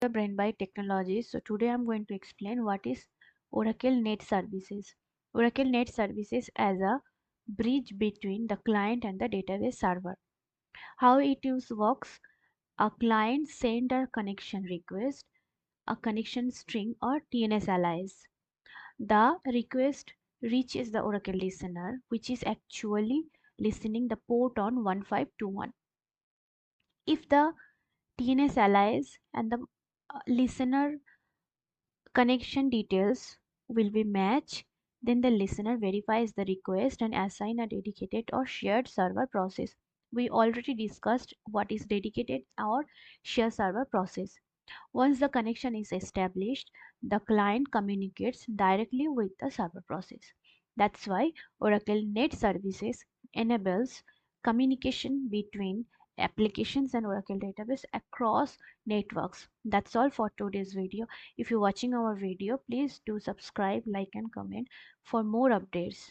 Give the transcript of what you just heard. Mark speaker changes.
Speaker 1: The Brain by Technologies. So today I'm going to explain what is Oracle Net Services. Oracle Net Services as a bridge between the client and the database server. How it works: a client send a connection request, a connection string or TNS alias. The request reaches the Oracle listener, which is actually listening the port on 1521. If the TNS alias and the listener connection details will be matched, then the listener verifies the request and assign a dedicated or shared server process. We already discussed what is dedicated or shared server process. Once the connection is established, the client communicates directly with the server process. That's why Oracle Net Services enables communication between applications and Oracle database across networks. That's all for today's video. If you're watching our video, please do subscribe, like and comment for more updates.